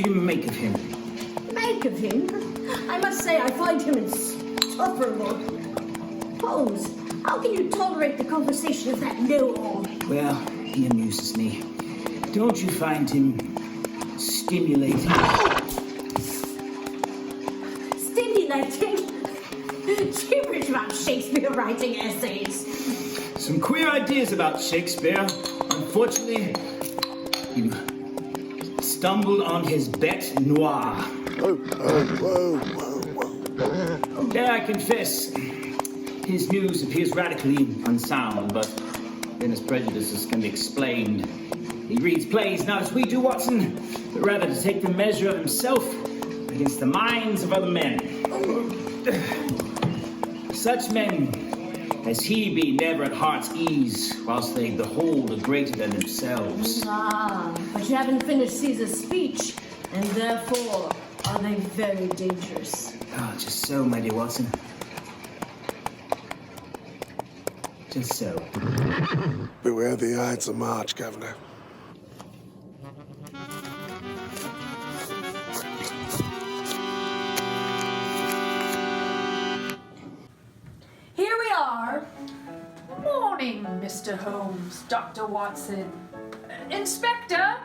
do you make of him? Make of him? I must say I find him insufferable. Holmes, how can you tolerate the conversation of that know-all? Well, he amuses me. Don't you find him stimulating? Stimulating? Gibberish about Shakespeare writing essays. Some queer ideas about Shakespeare. Unfortunately, you stumbled on his bête noire. Whoa. Dare I confess, his news appears radically unsound, but then his prejudices can be explained. He reads plays not as we do, Watson, but rather to take the measure of himself against the minds of other men. Such men as he be never at heart's ease, whilst they behold a greater than themselves. Ah, but you haven't finished Caesar's speech, and therefore are they very dangerous. Ah, just so, my dear Watson. Just so. Beware the Ides of March, Governor. Here we are. Morning, Mr. Holmes, Dr. Watson. Inspector,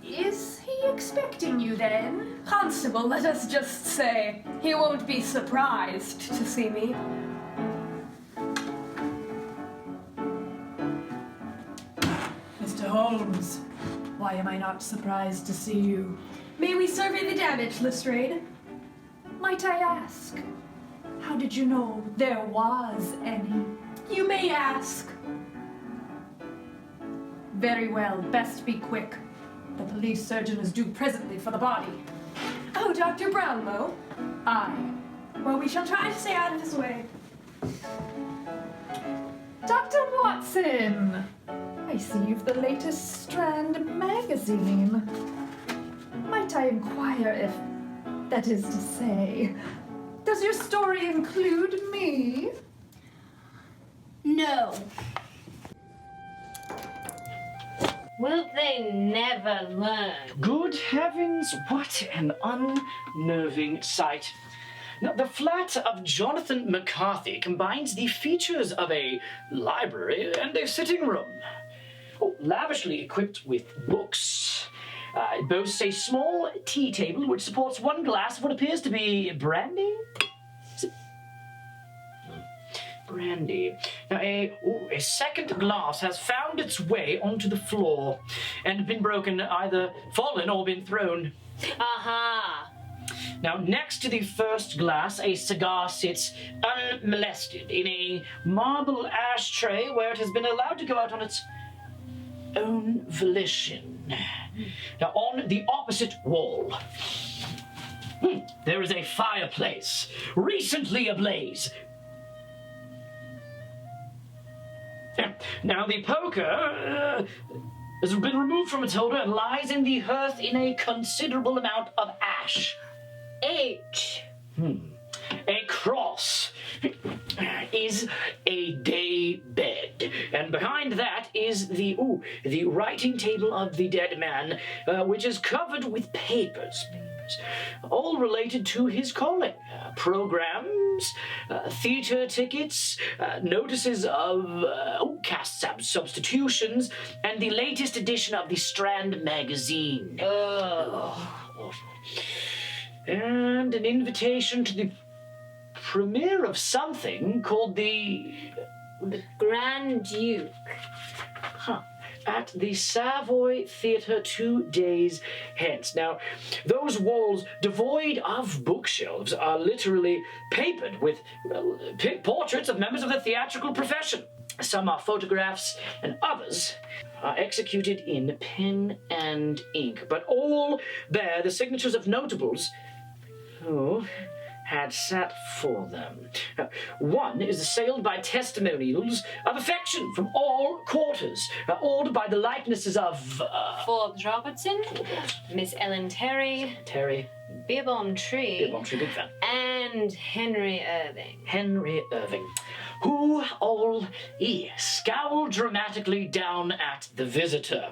is he expecting you then? Constable, let us just say, he won't be surprised to see me. Mr. Holmes, why am I not surprised to see you? May we survey the damage, Lestrade? Might I ask, how did you know there was any? You may ask. Very well, best be quick. The police surgeon is due presently for the body. Oh, Dr. Brownlow? Aye. Well, we shall try to stay out of his way. Dr. Watson! I see you've the latest Strand magazine. Might I inquire if, that is to say, does your story include me? No. Will they never learn? Good heavens, what an unnerving sight. Now, the flat of Jonathan McCarthy combines the features of a library and a sitting room. Lavishly equipped with books. It boasts a small tea table which supports one glass of what appears to be brandy? Is it? Brandy. Now, a second glass has found its way onto the floor and been broken, either fallen or been thrown. Aha! Now, next to the first glass, a cigar sits unmolested in a marble ashtray where it has been allowed to go out on its own volition. Now, on the opposite wall, there is a fireplace, recently ablaze. Now, the poker has been removed from its holder and lies in the hearth in a considerable amount of ash. H. A cross is a day bed, and behind that is the writing table of the dead man, which is covered with papers, all related to his calling. Programs, theater tickets, notices of cast substitutions, and the latest edition of the Strand magazine. Awful. And an invitation to the premiere of something called the Grand Duke. At the Savoy Theatre 2 days hence. Now, those walls devoid of bookshelves are literally papered with portraits of members of the theatrical profession. Some are photographs and others are executed in pen and ink, but all bear the signatures of notables who had sat for them. One is assailed by testimonials of affection from all quarters, awed by the likenesses of Forbes Robertson, Miss Ellen Terry, Beerbohm Tree, big fan, and Henry Irving. Who all scowl dramatically down at the visitor.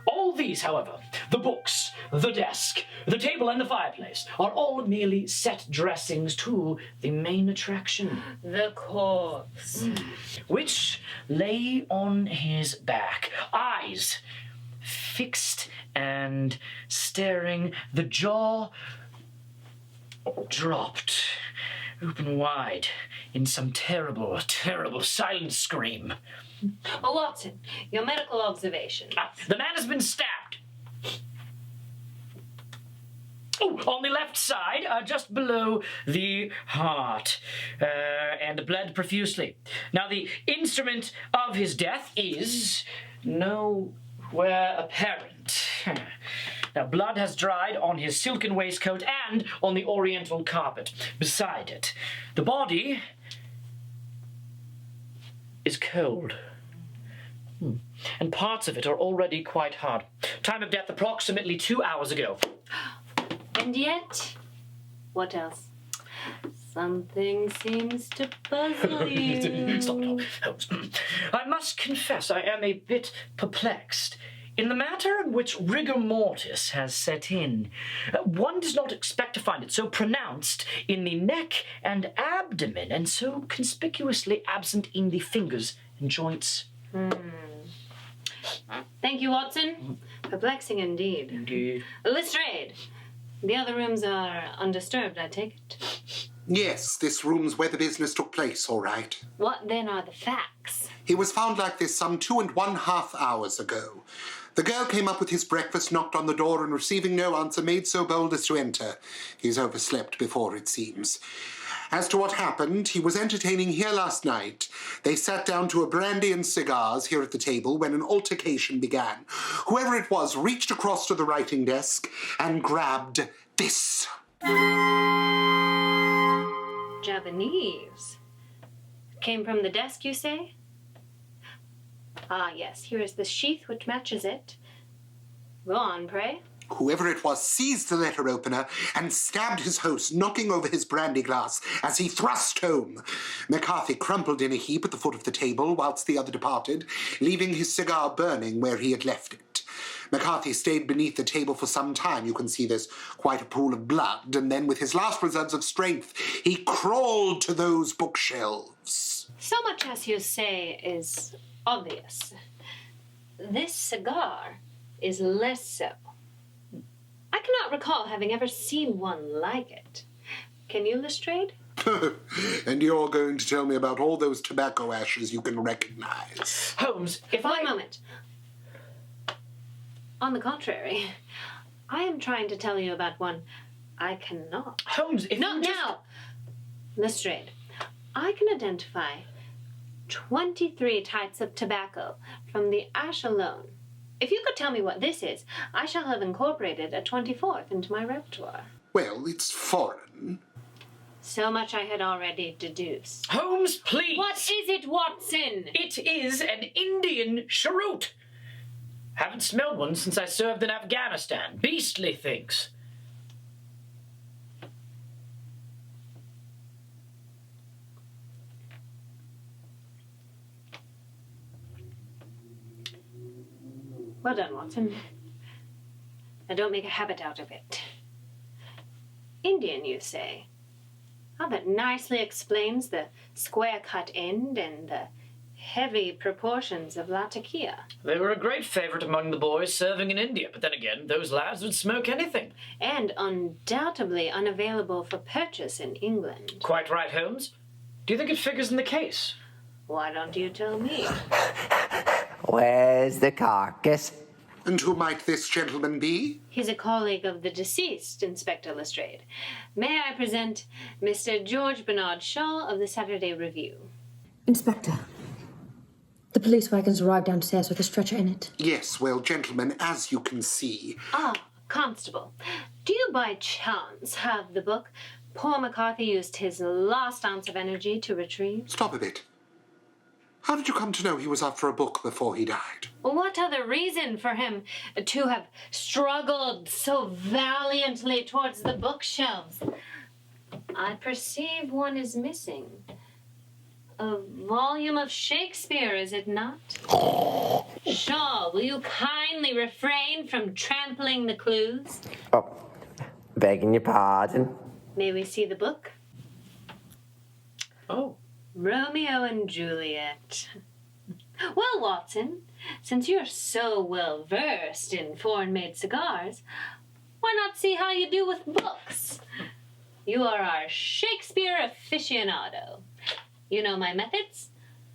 All these, however, The books, the desk, the table, and the fireplace are all merely set dressings to the main attraction, The corpse. which lay on his back, eyes fixed and staring, the jaw dropped open wide in some terrible, terrible silent scream. Oh, Watson, your medical observation. The man has been stabbed. Oh, on the left side, just below the heart, and bled profusely. Now, the instrument of his death is nowhere apparent. Now, blood has dried on his silken waistcoat and on the oriental carpet beside it. The body is cold. And parts of it are already quite hard. Time of death approximately 2 hours ago. And yet, what else? Something seems to puzzle you. Stop, Holmes. I must confess I am a bit perplexed. In the matter in which rigor mortis has set in, one does not expect to find it so pronounced in the neck and abdomen and so conspicuously absent in the fingers and joints. Thank you, Watson. Perplexing indeed. Indeed. Lestrade, the other rooms are undisturbed, I take it. Yes, this room's where the business took place, all right. What then are the facts? He was found like this some 2.5 hours ago. The girl came up with his breakfast, knocked on the door, and receiving no answer, made so bold as to enter. He's overslept before, it seems. As to what happened, he was entertaining here last night. They sat down to a brandy and cigars here at the table when an altercation began. Whoever it was reached across to the writing desk and grabbed this. Javanese. Came from the desk, you say? Ah, yes, here is the sheath which matches it. Go on, pray. Whoever it was seized the letter opener and stabbed his host, knocking over his brandy glass as he thrust home. McCarthy crumpled in a heap at the foot of the table whilst the other departed, leaving his cigar burning where he had left it. McCarthy stayed beneath the table for some time. You can see there's quite a pool of blood, and then with his last reserves of strength, he crawled to those bookshelves. So much as you say is obvious. This cigar is less so. I cannot recall having ever seen one like it. Can you, Lestrade? And you're going to tell me about all those tobacco ashes you can recognize. Holmes, if One moment. On the contrary, I am trying to tell you about one I cannot. Holmes, if No, you just... now! Lestrade, I can identify 23 types of tobacco from the ash alone. If you could tell me what this is, I shall have incorporated a 24th into my repertoire. Well, it's foreign. So much I had already deduced. Holmes, please! What is it, Watson? It is an Indian cheroot. Haven't smelled one since I served in Afghanistan. Beastly things. Well done, Watson. Now don't make a habit out of it. Indian, you say? How that nicely explains the square-cut end and the heavy proportions of latakia. They were a great favorite among the boys serving in India, but then again, those lads would smoke anything. And undoubtedly unavailable for purchase in England. Quite right, Holmes. Do you think it figures in the case? Why don't you tell me? Where's the carcass? And who might this gentleman be? He's a colleague of the deceased, Inspector Lestrade. May I present Mr. George Bernard Shaw of the Saturday Review? Inspector, the police wagon's arrived downstairs with a stretcher in it. Yes, well, gentlemen, as you can see... Ah, Constable, do you by chance have the book poor McCarthy used his last ounce of energy to retrieve? Stop a bit. How did you come to know he was after a book before he died? What other reason for him to have struggled so valiantly towards the bookshelves? I perceive one is missing. A volume of Shakespeare, is it not? Shaw, will you kindly refrain from trampling the clues? Oh, begging your pardon. May we see the book? Oh. Romeo and Juliet. Well, Watson, since you're so well versed in foreign-made cigars, why not see how you do with books? You are our Shakespeare aficionado. You know my methods?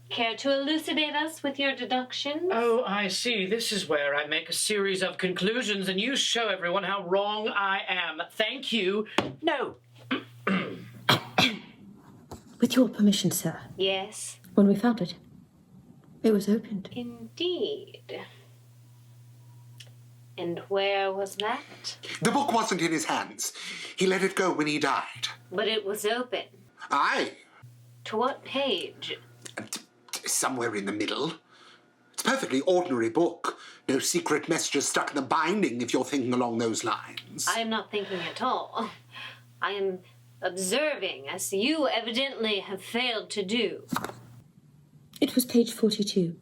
Care to elucidate us with your deductions? Oh, I see. This is where I make a series of conclusions and you show everyone how wrong I am. Thank you. No. With your permission, sir. Yes. When we found it, it was opened. Indeed. And where was that? The book wasn't in his hands. He let it go when he died. But it was open. Aye. To what page? Somewhere in the middle. It's a perfectly ordinary book. No secret messages stuck in the binding, if you're thinking along those lines. I am not thinking at all. I am observing, as you evidently have failed to do. It was page 42.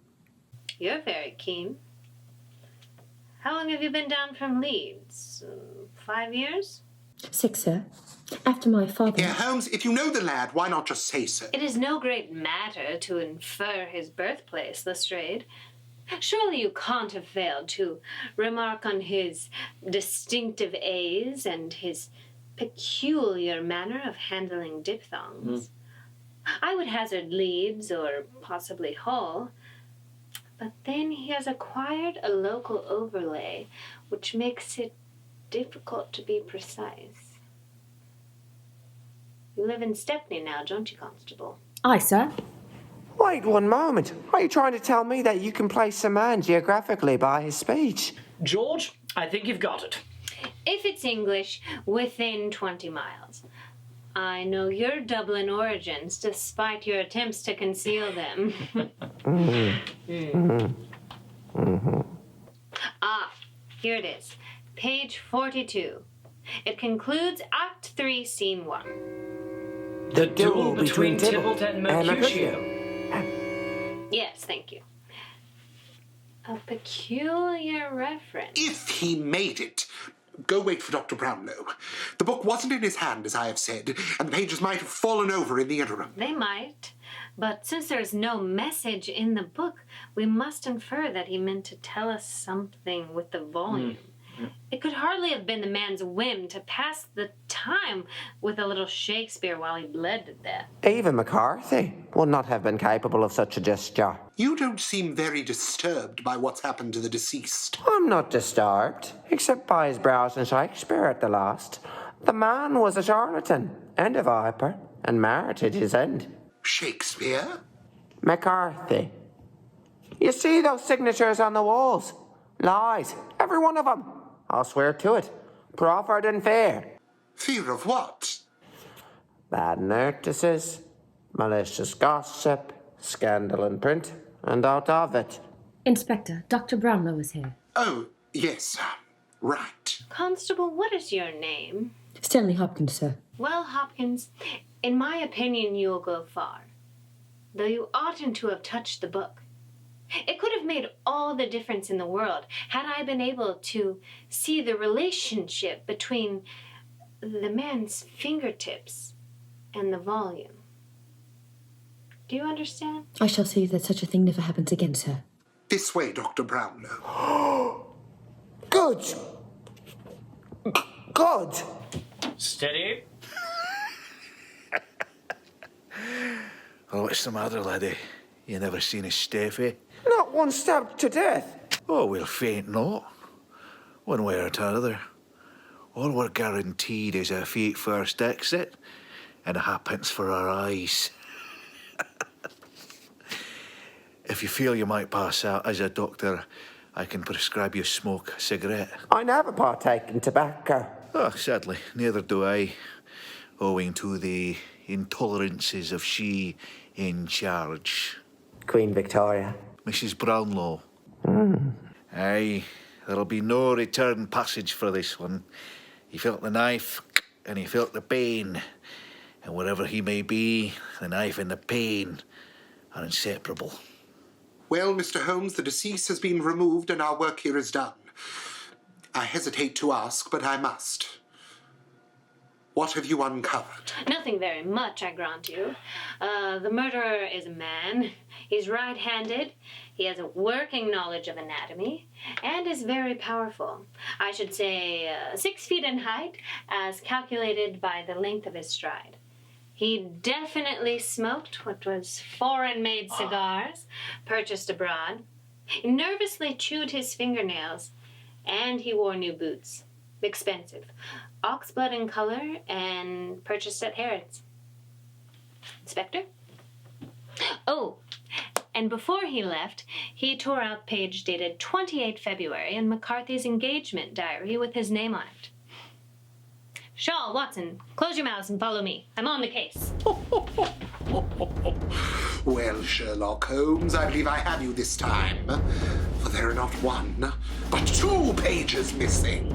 You're very keen. How long have you been down from Leeds? 5 years? 6, sir. After my father... Here, Holmes, if you know the lad, why not just say so? It is no great matter to infer his birthplace, Lestrade. Surely you can't have failed to remark on his distinctive A's and his peculiar manner of handling diphthongs. I would hazard Leeds or possibly Hull, but then he has acquired a local overlay which makes it difficult to be precise. You live in Stepney now, don't you, Constable? Aye, sir. Wait 1 moment. Are you trying to tell me that you can place a man geographically by his speech? George, I think you've got it. If it's English, within 20 miles. I know your Dublin origins, despite your attempts to conceal them. Ah, here it is. Page 42. It concludes Act 3, Scene 1. The duel between Tybalt and Mercutio. Yes, thank you. A peculiar reference. If he made it, go wait for Dr. Brownlow. The book wasn't in his hand, as I have said, and the pages might have fallen over in the interim. They might. But since there is no message in the book, we must infer that he meant to tell us something with the volume. It could hardly have been the man's whim to pass the time with a little Shakespeare while he bled to death. Even McCarthy would not have been capable of such a gesture. You don't seem very disturbed by what's happened to the deceased. I'm not disturbed, except by his browsing Shakespeare at the last. The man was a charlatan and a viper, and marred at his end. Shakespeare? McCarthy. You see those signatures on the walls? Lies, every one of them. I'll swear to it. Proffered and fair. Fear of what? Bad notices, malicious gossip, scandal in print, and out of it. Inspector, Dr. Brownlow is here. Oh, yes. Right. Constable, what is your name? Stanley Hopkins, sir. Well, Hopkins, in my opinion, you'll go far. Though you oughtn't to have touched the book. It could have made all the difference in the world had I been able to see the relationship between the man's fingertips and the volume. Do you understand? I shall see that such a thing never happens again, sir. This way, Dr. Brownlow. Good. Good. Steady. Oh, what's the matter, laddie? You never seen a Steffi? Not one stabbed to death. Oh, we'll faint not. One way or t'other. All we're guaranteed is a feet first exit and a halfpence for our eyes. If you feel you might pass out as a doctor, I can prescribe you smoke a cigarette. I never partake in tobacco. Oh, sadly, neither do I, owing to the intolerances of she in charge. Queen Victoria. Mrs. Brownlow. Aye, there'll be no return passage for this one. He felt the knife, and he felt the pain. And wherever he may be, the knife and the pain are inseparable. Well, Mr. Holmes, the deceased has been removed and our work here is done. I hesitate to ask, but I must. What have you uncovered? Nothing very much, I grant you. The murderer is a man. He's right-handed. He has a working knowledge of anatomy and is very powerful. I should say 6 feet in height, as calculated by the length of his stride. He definitely smoked what was foreign-made cigars, purchased abroad. He nervously chewed his fingernails, and he wore new boots. Expensive. Oxblood in color and purchased at Harrods. Inspector? Oh, and before he left, he tore out page dated 28 February in McCarthy's engagement diary with his name on it. Shaw, Watson, close your mouths and follow me. I'm on the case. Well, Sherlock Holmes, I believe I have you this time. For there are not one, but 2 pages missing.